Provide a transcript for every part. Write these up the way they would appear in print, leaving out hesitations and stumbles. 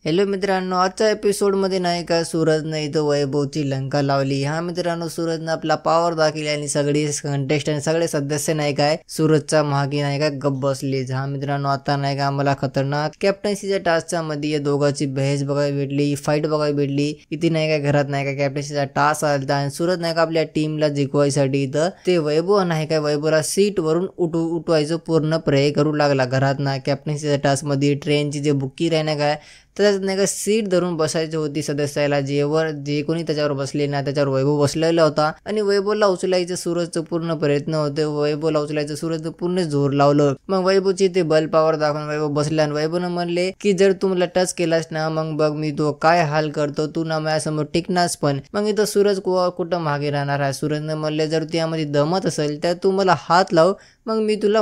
Hello मित्रांनो, आजच्या एपिसोडमध्ये नाही का सूरजने इथं वैभवची लंका लावली. हा मित्रांनो, सूरजनं आपला पॉवर दाखवली आणि सगळे कंटेस्टंट सगळे सदस्य नाही काय सूरजच्या मागे नाही का गप्प बसले. हा मित्रांनो, आता नाही का आम्हाला खतरनाक कॅप्टन्सीच्या टास्कच्या मध्ये या दोघांची बहस बघायला भेटली, फाईट बघायला भेटली. इथे नाही का घरात नाही का कॅप्टन्सीचा टास्क आलता आणि सूरज नाही का आपल्या टीमला जिंकवायसाठी इथं ते वैभव नाही का वैभवला सीट वरून उठवायचं पूर्ण प्रयत्न करू लागला. घरात ना कॅप्टन्सीच्या टास्क मध्ये ट्रेनची जे बुकिंग आहे ना काय त्याच्यात नाही का सीट धरून बसायची होती सदस्याला. जे कोणी त्याच्यावर बसले ना त्याच्यावर वैभव बसलेला होता आणि वैभवला उचलायचं सूरजचं पूर्ण प्रयत्न होते. वैभवला उचलायचं सूरजचं पूर्ण जोर लावलं. मग वैभवची ते बल पॉवर दाखवून वैभव बसला आणि वैभवनं म्हणले की जर तू मला टच केलास ना मग बघ मी तो काय हाल करतो, तू ना माझ्यासमोर टिकणास पण. मग इथं सूरज कुठं मागे राहणार आहे. सूरजनं म्हणले जर तू यामध्ये दमत असेल तर तू मला हात लाव, मग मी तुला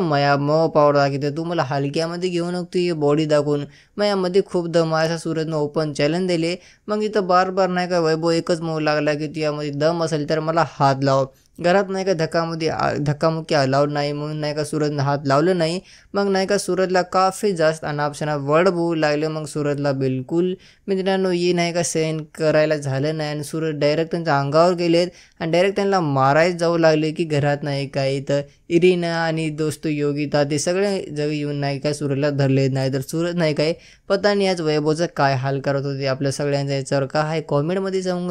पॉवर दाखवते. तू मला हलक्यामध्ये घेऊ नको तू बॉडी दाखवून, मग यामध्ये खूप दम आहे असं सूरजनं ओपन चॅलेंज दिले. मग इथं बार नाही का वैभव एकच मऊ लागला की तू यामध्ये दम असेल तर मला हात लाव. घरात नाही का धक्कामुक्की अलाउड नाही म्हणून नाही का सूरजनं हात लावलं नाही. मग नाही का सूरजला काफी जास्त अनापशना वर्ड बोलू लागले. मग सूरजला बिलकुल मित्रांनो ये नाही का सहन करायला झालं नाही आणि सूरज डायरेक्ट त्यांच्या अंगावर गेलेत आणि डायरेक्ट त्यांना मारायला जाऊ लागले की घरात नाही का इथं इरिना आणि दोस्त योगिता ते सगळे जग येऊन नाही का सूरजला धरले नाही. तर सूरज नाही काय पता नाही आज वैभवचं काय हाल करत होते आपल्या सगळ्यांच्या याच्यावर. काय कॉमेंटमध्ये सांगून